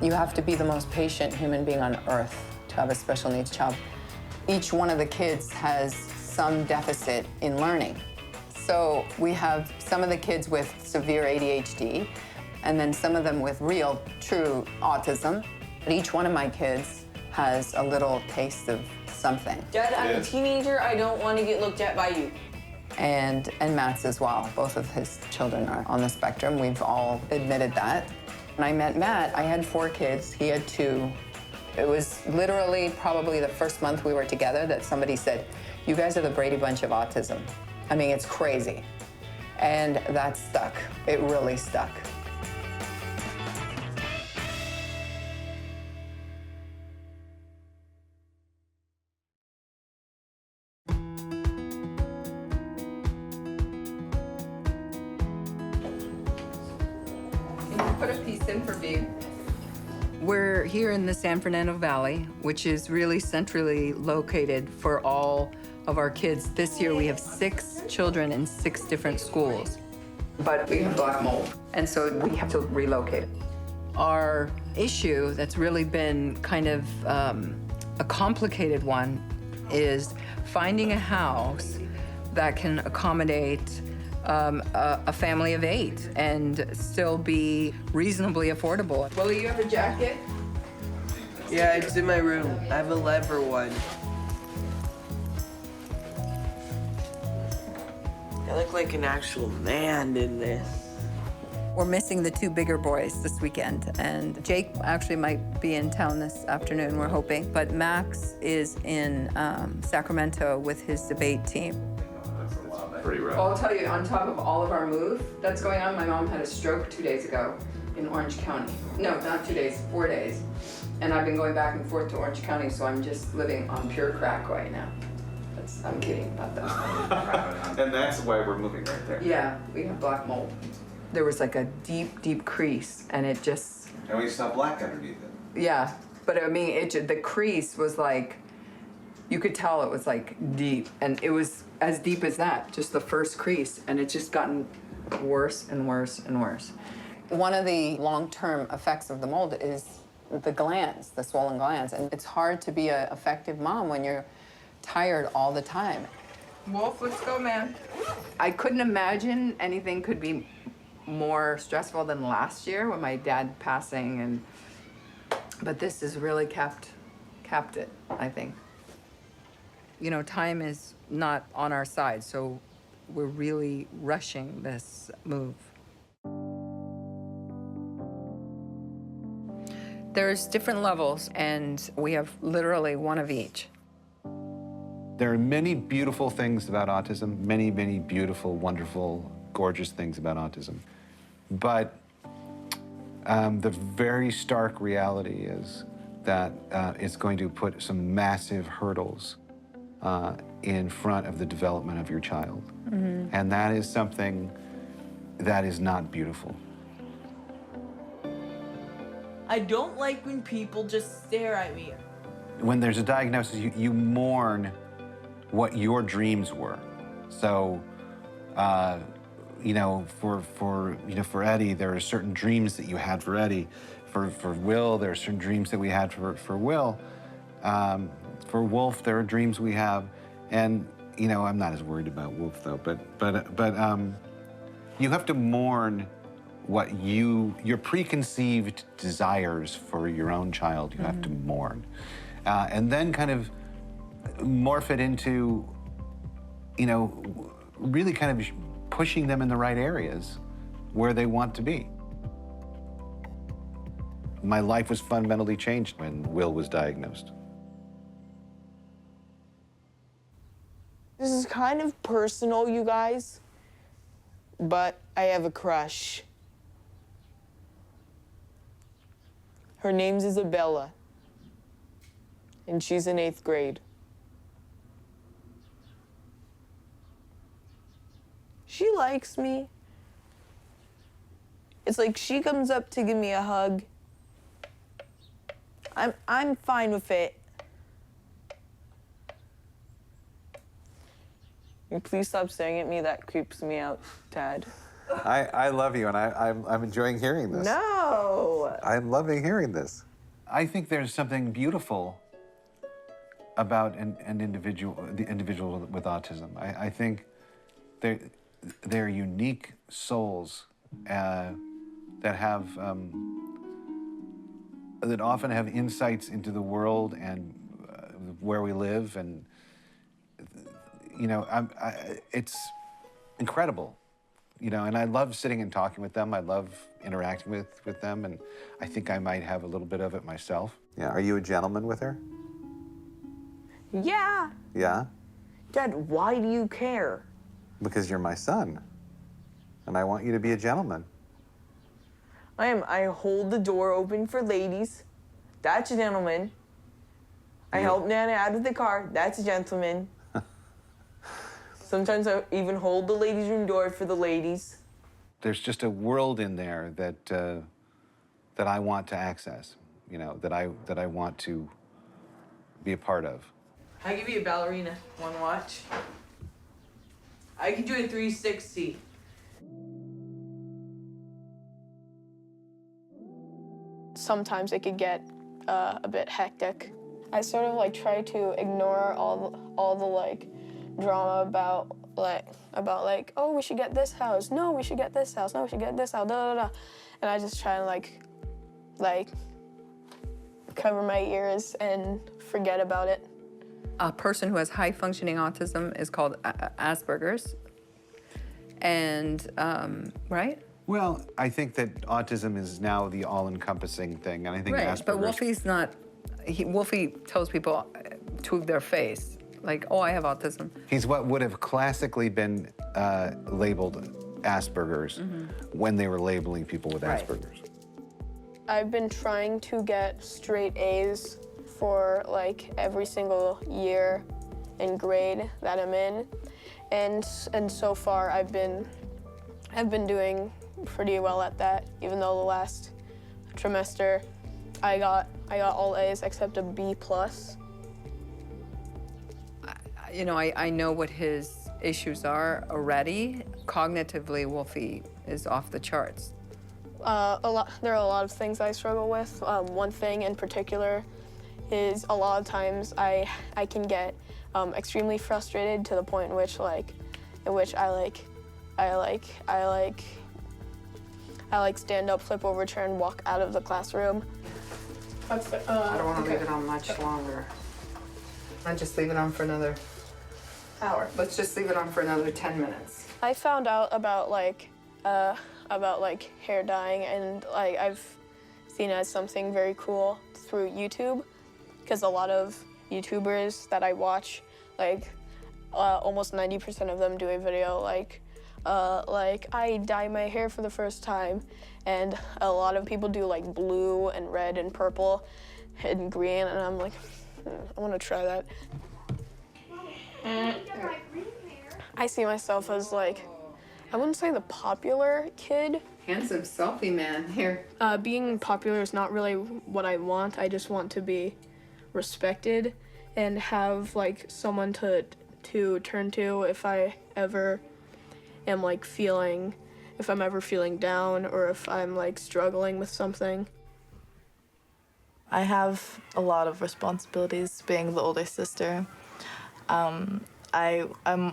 You have to be the most patient human being on earth to have a special needs child. Each one of the kids has some deficit in learning. So we have some of the kids with severe ADHD, and then some of them with real, true autism. But each one of my kids has a little taste of something. Dad, I'm a teenager. I don't want to get looked at by you. And Matt's as well. Both of his children are on the spectrum. We've all admitted that. When I met Matt, I had 4 kids. He had 2. It was literally probably the first month we were together that somebody said, "You guys are the Brady Bunch of autism." I mean, it's crazy. And that stuck. It really stuck. Put a piece in for me. We're here in the San Fernando Valley, which is really centrally located for all of our kids. This year we have 6 children in 6 different schools. But we have black mold, and so we have to relocate. Our issue that's really been kind of a complicated one is finding a house that can accommodate a family of 8 and still be reasonably affordable. Willie, you have a jacket? Yeah, it's in my room. I have a leather one. I look like an actual man in this. We're missing the 2 bigger boys this weekend, and Jake actually might be in town this afternoon, we're hoping. But Max is in Sacramento with his debate team. Pretty rough. I'll tell you, on top of all of our move that's going on, my mom had a stroke 2 days ago in Orange County. No, not 2 days, 4 days. And I've been going back and forth to Orange County, so I'm just living on pure crack right now. I'm kidding about that. And that's why we're moving right there. Yeah, we have black mold. There was like a deep, deep crease, and it just... And we saw black underneath it. Yeah, but I mean, the crease was like, you could tell it was like deep, and it was as deep as that, just the first crease, and it's just gotten worse and worse and worse. One of the long-term effects of the mold is the glands, the swollen glands, and it's hard to be an effective mom when you're tired all the time. Wolf, let's go, man. I couldn't imagine anything could be more stressful than last year with my dad passing, but this has really capped it, I think. You know, time is not on our side, so we're really rushing this move. There's different levels, and we have literally one of each. There are many beautiful things about autism, many, many beautiful, wonderful, gorgeous things about autism. But the very stark reality is that it's going to put some massive hurdles in front of the development of your child. Mm-hmm. And that is something that is not beautiful. I don't like when people just stare at me. When there's a diagnosis, you mourn what your dreams were. So, you know, for Eddie, there are certain dreams that you had for Eddie. For Will, there are certain dreams that we had for Will. For Wolf, there are dreams we have, and you know, I'm not as worried about Wolf though. But you have to mourn what your preconceived desires for your own child. You have to mourn, and then kind of morph it into, you know, really kind of pushing them in the right areas where they want to be. My life was fundamentally changed when Will was diagnosed. This is kind of personal, you guys, but I have a crush. Her name's Isabella, and she's in 8th grade. She likes me. It's like she comes up to give me a hug. I'm fine with it. Please stop staring at me. That creeps me out, Dad. I love you, and I'm enjoying hearing this. No. I'm loving hearing this. I think there's something beautiful about the individual with autism. I think they're unique souls that often have insights into the world and where we live, and it's incredible, and I love sitting and talking with them. I love interacting with them, and I think I might have a little bit of it myself. Yeah, are you a gentleman with her? Yeah. Yeah? Dad, why do you care? Because you're my son, and I want you to be a gentleman. I hold the door open for ladies. That's a gentleman. I help Nana out of the car. That's a gentleman. Sometimes I even hold the ladies' room door for the ladies. There's just a world in there that I want to access, that I want to be a part of. I give you a ballerina. Wanna watch? I can do a 360. Sometimes it could get a bit hectic. I sort of like try to ignore all the like drama about like oh, we should get this house, no, we should get this house, no, we should get this house, da da da, and I just try and like cover my ears and forget about it. A person who has high functioning autism is called Asperger's, and right? Well, I think that autism is now the all-encompassing thing, and I think Right, Asperger's. but Wolfie's not. Wolfie tells people to their face, like, "Oh, I have autism." He's what would have classically been labeled Asperger's when they were labeling people with Right. Asperger's. I've been trying to get straight A's for like every single year and grade that I'm in, and so far I've been doing pretty well at that. Even though the last trimester I got all A's except a B+. I know what his issues are already. Cognitively, Wolfie is off the charts. There are a lot of things I struggle with. One thing in particular is a lot of times I can get extremely frustrated to the point in which I stand up, flip over, chair, and walk out of the classroom. I don't want to leave it on much longer. I just leave it on for another hour. Let's just leave it on for another 10 minutes. I found out about hair dyeing, and like I've seen it as something very cool through YouTube, because a lot of YouTubers that I watch, almost 90% of them do a video like I dye my hair for the first time, and a lot of people do like blue and red and purple and green, and I'm like, I want to try that. I see myself as like, I wouldn't say the popular kid. Handsome selfie man here. Being popular is not really what I want. I just want to be respected and have like someone to turn to if I ever am if I'm ever feeling down or if I'm like struggling with something. I have a lot of responsibilities being the older sister. I'm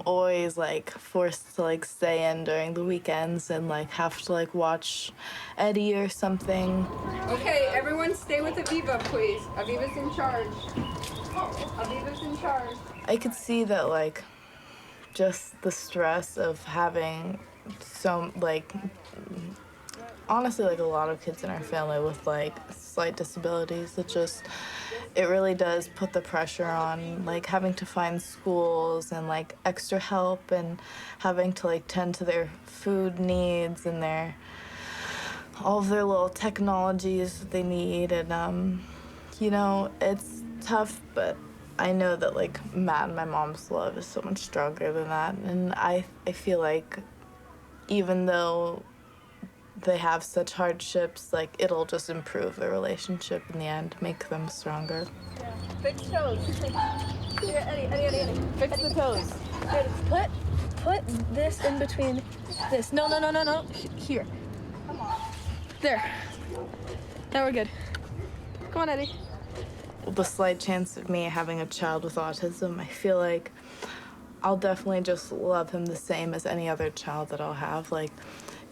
always like forced to like stay in during the weekends and like have to like watch Eddie or something. Okay, everyone stay with Aviva, please. Aviva's in charge. Aviva's in charge. I could see that like just the stress of having honestly like a lot of kids in our family with like slight disabilities, it really does put the pressure on like having to find schools and like extra help and having to like tend to their food needs and all of their little technologies that they need, and it's tough, but I know that like Matt and my mom's love is so much stronger than that, and I feel like even though they have such hardships, like it'll just improve their relationship in the end, make them stronger. Fix toes. Here, Eddie. Fix the toes. Here, split. put this in between this. No, no, no, no, no. Here. Come on. There. Now we're good. Come on, Eddie. The slight chance of me having a child with autism, I feel like I'll definitely just love him the same as any other child that I'll have. Like,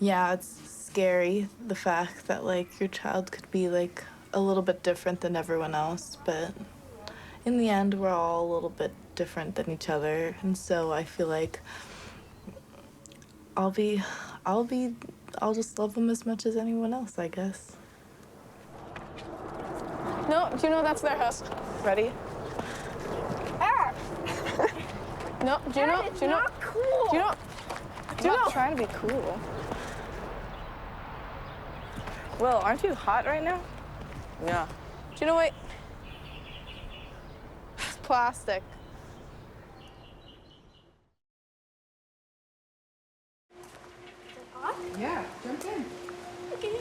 yeah, it's scary, the fact that, like, your child could be, like, a little bit different than everyone else, but in the end, we're all a little bit different than each other, and so I feel like I'll just love him as much as anyone else, I guess. No, do you know that's their house? Ready? Ah! No, do you know? That is Do you know? not cool. Do you know? I'm not trying to be cool. Will, aren't you hot right now? Yeah. Do you know what? It's plastic. Yeah, jump in. Okay.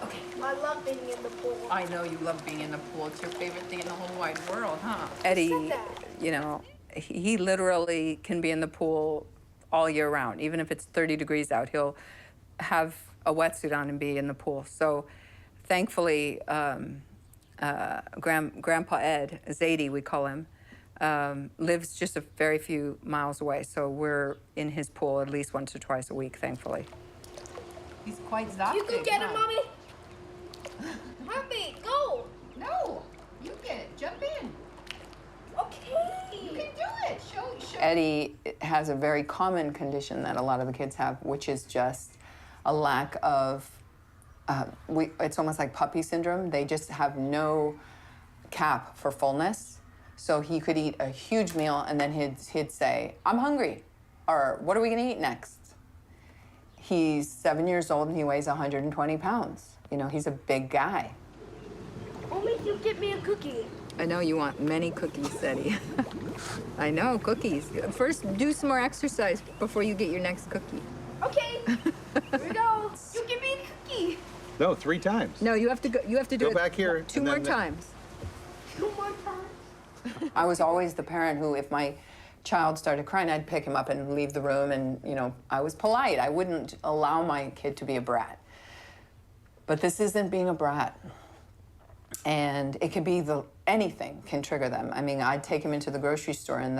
Okay. I love being in the pool. I know you love being in the pool. It's your favorite thing in the whole wide world, huh? said Eddie, that? you know, he literally can be in the pool all year round. Even if it's 30 degrees out, he'll have a wetsuit on and be in the pool. So thankfully, Grandpa Ed, Zadie we call him, lives just a very few miles away. So we're in his pool at least once or twice a week, thankfully. He's quite zappy. You can get it, mommy. Mommy, go. No, you get it. Jump in. Okay. You can do it. Show. Eddie has a very common condition that a lot of the kids have, which is just a lack of, it's almost like puppy syndrome. They just have no cap for fullness. So he could eat a huge meal and then he'd say, I'm hungry, or what are we gonna eat next? He's 7 years old and he weighs 120 pounds. You know, he's a big guy. Mommy, you get me a cookie. I know you want many cookies, Eddie. I know, cookies. First, do some more exercise before you get your next cookie. Okay. Here we go. You give me a cookie. No, 3 times. No, you have to go. You have to do Go it back here, two and more then times. 2 more times. I was always the parent who, if my child started crying, I'd pick him up and leave the room, and you know, I was polite. I wouldn't allow my kid to be a brat. But this isn't being a brat. And it could be anything can trigger them. I mean, I'd take him into the grocery store and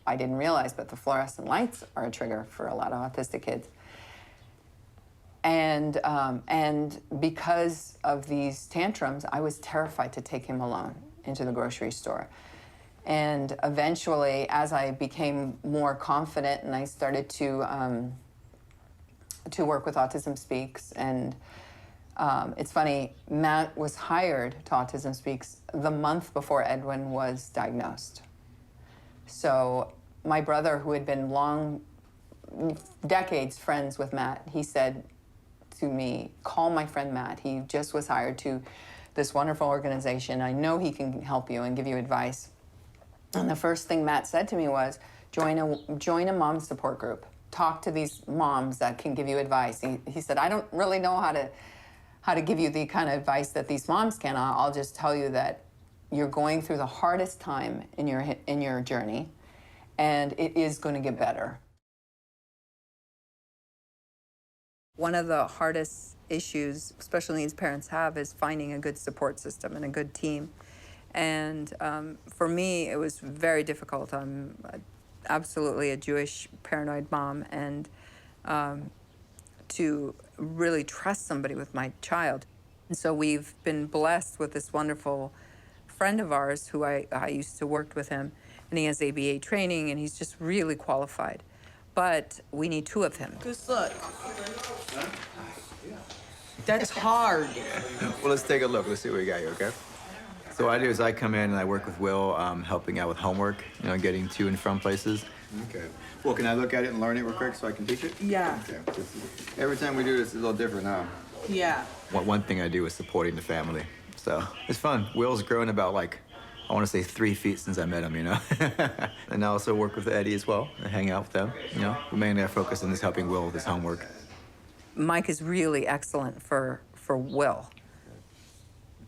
I didn't realize, but the fluorescent lights are a trigger for a lot of autistic kids. And because of these tantrums, I was terrified to take him alone into the grocery store. And eventually, as I became more confident and I started to work with Autism Speaks, and it's funny, Matt was hired to Autism Speaks the month before Edwin was diagnosed. So my brother, who had been decades friends with Matt, he said to me, call my friend Matt. He just was hired to this wonderful organization. I know he can help you and give you advice. And the first thing Matt said to me was, join a mom support group. Talk to these moms that can give you advice. He said, I don't really know how to give you the kind of advice that these moms can. I'll just tell you that you're going through the hardest time in your journey, and it is going to get better. One of the hardest issues special needs parents have is finding a good support system and a good team. And for me, it was very difficult. I'm absolutely a Jewish paranoid mom, and to really trust somebody with my child. And so we've been blessed with this wonderful friend of ours who I used to work with him, and he has ABA training, and he's just really qualified. But we need 2 of him. Good luck. That's hard. Well, let's take a look. Let's see what we got here, okay? So what I do is I come in and I work with Will, helping out with homework, you know, getting to and from places. Okay. Well, can I look at it and learn it real quick so I can teach it? Yeah. Okay. Every time we do this, it's a little different, huh? Yeah. One thing I do is supporting the family. So it's fun. Will's grown about, like, I want to say 3 feet since I met him, you know? And I also work with Eddie as well and hang out with them, you know? But mainly I focus on just helping Will with his homework. Mike is really excellent for Will.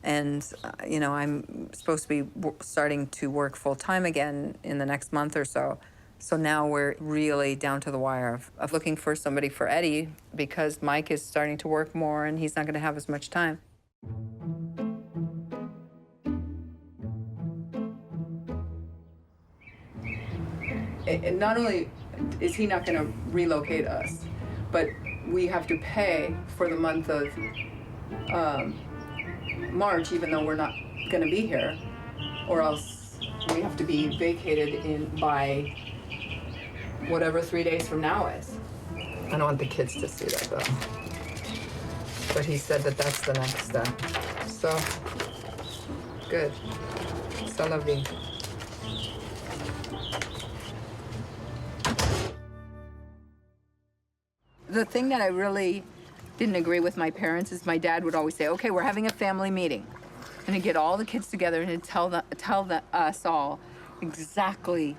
And, you know, I'm supposed to be starting to work full-time again in the next month or so. So now we're really down to the wire of looking for somebody for Eddie because Mike is starting to work more and he's not going to have as much time. And not only is he not going to relocate us, but we have to pay for the month of March, even though we're not going to be here, or else we have to be vacated by whatever 3 days from now is. I don't want the kids to see that though. But he said that that's the next step. So, good. C'est la vie. The thing that I really didn't agree with my parents is my dad would always say, okay, we're having a family meeting. And he'd get all the kids together and he'd tell us all exactly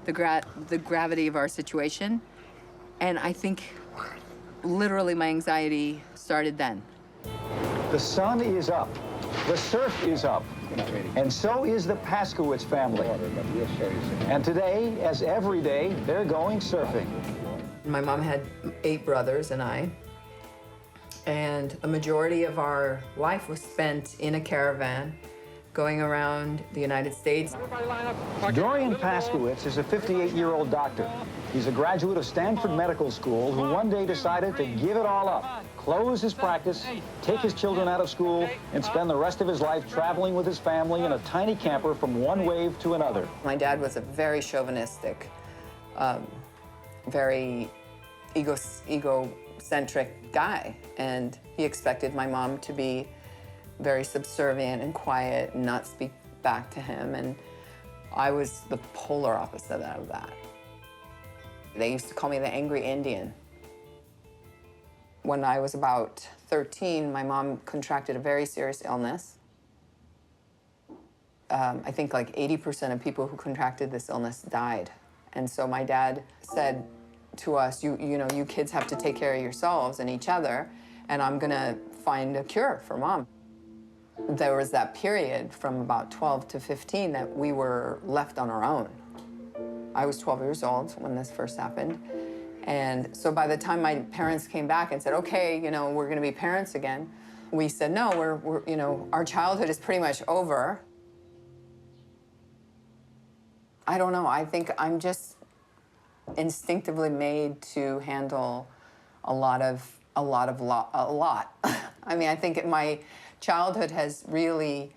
the gravity of our situation. And I think literally my anxiety started then. The sun is up, the surf is up, and so is the Paskowitz family. And today, as every day, they're going surfing. My mom had 8 brothers and I, and a majority of our life was spent in a caravan going around the United States. Dorian Paskowitz is a 58-year-old doctor. He's a graduate of Stanford Medical School who one day decided to give it all up, close his practice, take his children out of school, and spend the rest of his life traveling with his family in a tiny camper from one wave to another. My dad was a very chauvinistic, very egocentric guy, and he expected my mom to be very subservient and quiet and not speak back to him, and I was the polar opposite of that. They used to call me the angry Indian. When I was about 13, my mom contracted a very serious illness. I think like 80% of people who contracted this illness died. And so my dad said to us, you know, you kids have to take care of yourselves and each other, and I'm gonna find a cure for Mom. There was that period from about 12 to 15 that we were left on our own. I was 12 years old when this first happened. And so by the time my parents came back and said, okay, you know, we're gonna be parents again, we said, no, we're you know, our childhood is pretty much over. I don't know, I think I'm just instinctively made to handle a lot. I mean, I think my childhood has really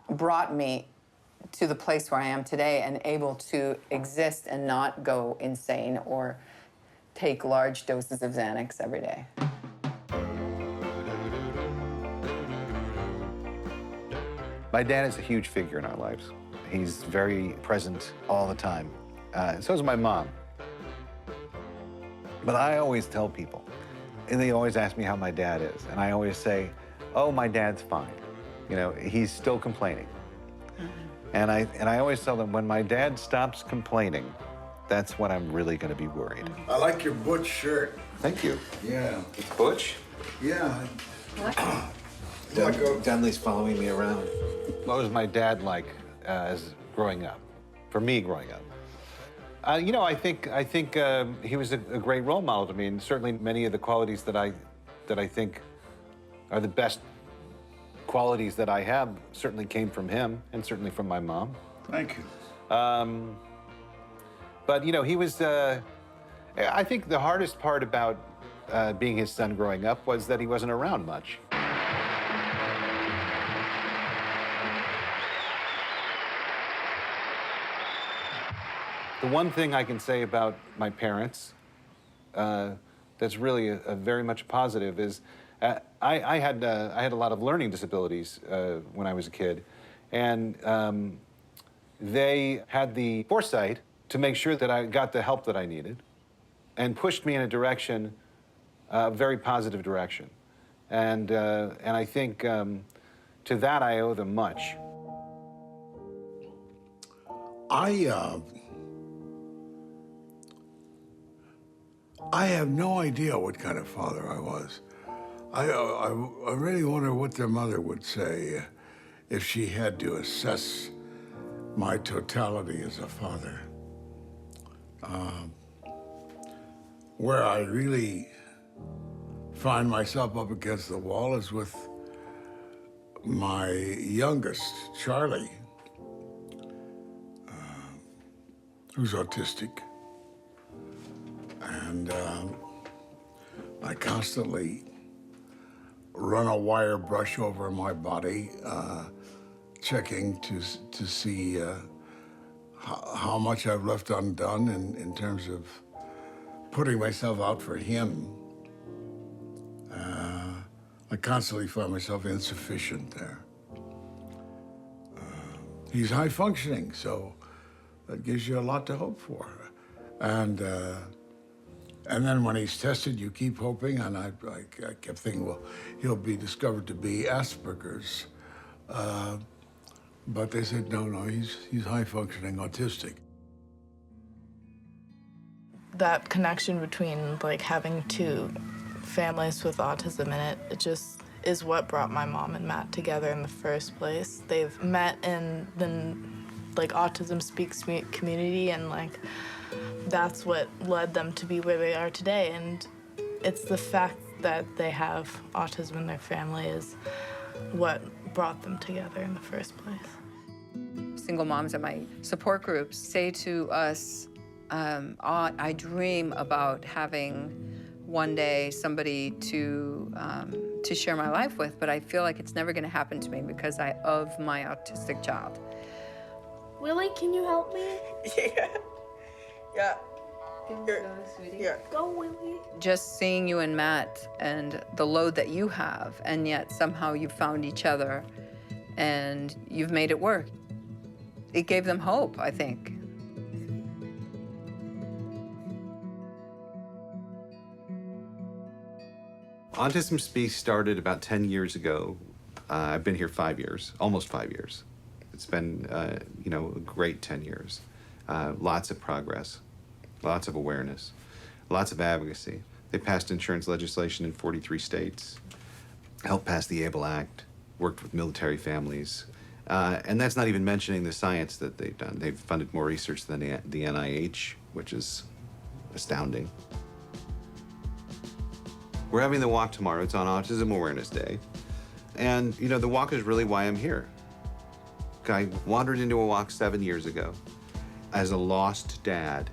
brought me to the place where I am today and able to exist and not go insane or take large doses of Xanax every day. My dad is a huge figure in our lives. He's very present all the time. So is my mom. But I always tell people, and they always ask me how my dad is, and I always say, oh, my dad's fine. You know, he's still complaining. And I always tell them, when my dad stops complaining, that's when I'm really going to be worried. I like your butch shirt. Thank you. Yeah. It's butch? Yeah. Dudley's following me around. What was my dad like as growing up? For me, growing up? You know, I think he was a great role model to me, and certainly many of the qualities that I think are the best qualities that I have certainly came from him, and certainly from my mom. Thank you. But you know, he was. I think the hardest part about being his son growing up was that he wasn't around much. The one thing I can say about my parents that's really a very much positive is I had a lot of learning disabilities when I was a kid, and they had the foresight to make sure that I got the help that I needed and pushed me in a direction, a very positive direction. And I think to that I owe them much. I have no idea what kind of father I was. I really wonder what their mother would say if she had to assess my totality as a father. Where I really find myself up against the wall is with my youngest, Charlie, who's autistic. And I constantly run a wire brush over my body, checking to see how much I've left undone in terms of putting myself out for him. I constantly find myself insufficient there. He's high functioning, so that gives you a lot to hope for. And then when he's tested, you keep hoping, and I kept thinking, well, he'll be discovered to be Asperger's. But they said, no, he's high functioning autistic. That connection between like having two families with autism in it, it just is what brought my mom and Matt together in the first place. They've met in the like Autism Speaks community, and like that's what led them to be where they are today. And it's the fact that they have autism in their family is what brought them together in the first place. Single moms at my support groups say to us, I dream about having one day somebody to share my life with, but I feel like it's never gonna happen to me because of my autistic child. Willie, can you help me? Yeah. Yeah. Go, Willie. Just seeing you and Matt and the load that you have, and yet somehow you found each other and you've made it work. It gave them hope, I think. Autism Speaks started about 10 years ago. I've been here 5 years, almost 5 years. It's been, you know, a great 10 years. Lots of progress, lots of awareness, lots of advocacy. They passed insurance legislation in 43 states, helped pass the ABLE Act, worked with military families. And that's not even mentioning the science that they've done. They've funded more research than the NIH, which is astounding. We're having the walk tomorrow. It's on Autism Awareness Day. And, you know, the walk is really why I'm here. I wandered into a walk 7 years ago as a lost dad,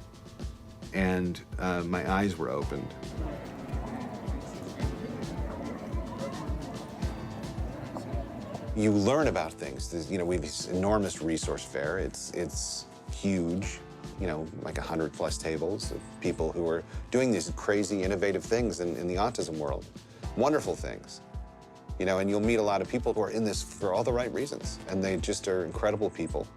and my eyes were opened. You learn about things. There's, you know, we have this enormous resource fair. It's huge. You know, like 100+ tables of people who are doing these crazy, innovative things in the autism world. Wonderful things. You know, and you'll meet a lot of people who are in this for all the right reasons, and they just are incredible people.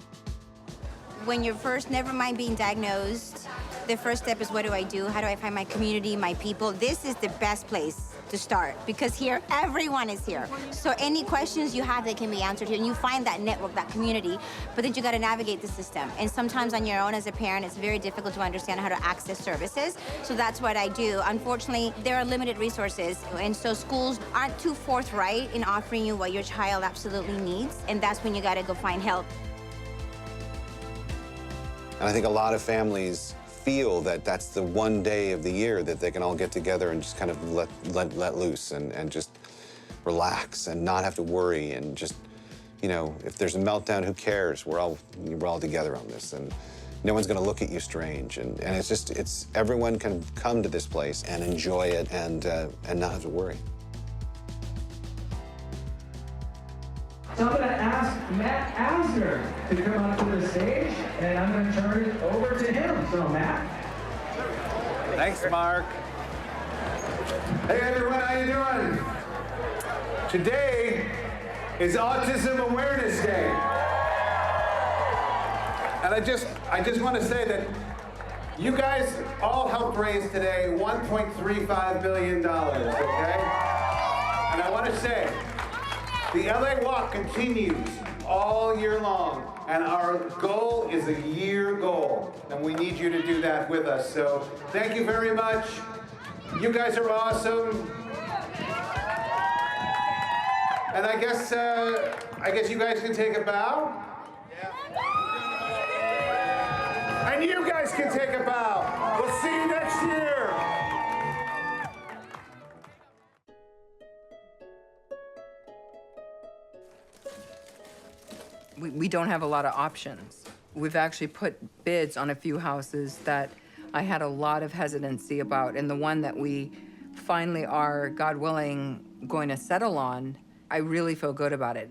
When you're first, never mind being diagnosed, the first step is what do I do? How do I find my community, my people? This is the best place to start because here, everyone is here. So any questions you have, they can be answered here, and you find that network, that community, but then you gotta navigate the system. And sometimes on your own as a parent, it's very difficult to understand how to access services. So that's what I do. Unfortunately, there are limited resources, and so schools aren't too forthright in offering you what your child absolutely needs, and that's when you gotta go find help. And I think a lot of families feel that that's the one day of the year that they can all get together and just kind of let loose and just relax and not have to worry and just, you know, if there's a meltdown, who cares? We're all together on this, and no one's gonna look at you strange. And it's everyone can come to this place and enjoy it and not have to worry. So I'm going to ask Matt Asner to come up to the stage, and I'm going to turn it over to him. So, Matt. Thanks, Mark. Hey, everyone, how you doing? Today is Autism Awareness Day. And I just want to say that you guys all helped raise today $1.35 billion, okay? And I want to say, the LA Walk continues all year long, and our goal is a year goal, and we need you to do that with us. So thank you very much. You guys are awesome. And I guess you guys can take a bow. And you guys can take a bow. We'll see you next year. We don't have a lot of options. We've actually put bids on a few houses that I had a lot of hesitancy about, and the one that we finally are, God willing, going to settle on, I really feel good about it.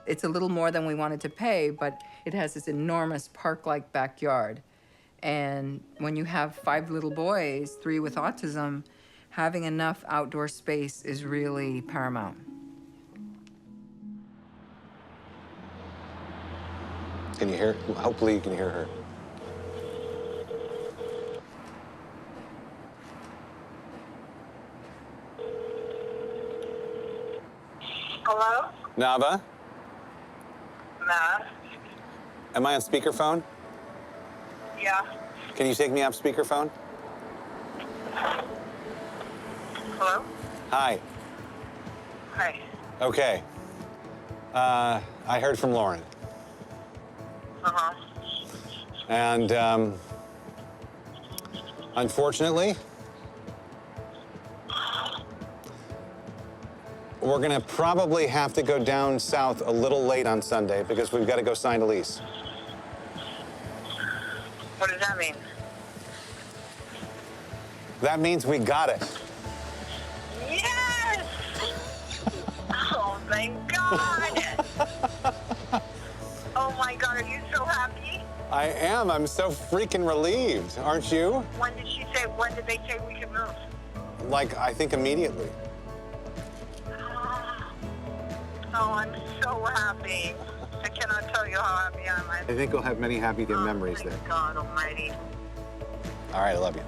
It's a little more than we wanted to pay, but it has this enormous park-like backyard. And when you have 5 little boys, 3 with autism, having enough outdoor space is really paramount. Can you hear? Hopefully you can hear her. Hello? Navah? Nah. Am I on speakerphone? Yeah. Can you take me off speakerphone? Hello? Hi. Hi. Okay. I heard from Lauren. Uh-huh. And unfortunately, we're gonna probably have to go down south a little late on Sunday because we've got to go sign a lease. What does that mean? That means we got it. Yes! Oh, thank God! Oh my God, are you so happy? I am. I'm so freaking relieved, aren't you? When did they say we could move? Like, I think immediately. Oh, I'm so happy. I cannot tell you how happy I am. I think we'll have many happy memories there. God almighty. All right, I love you.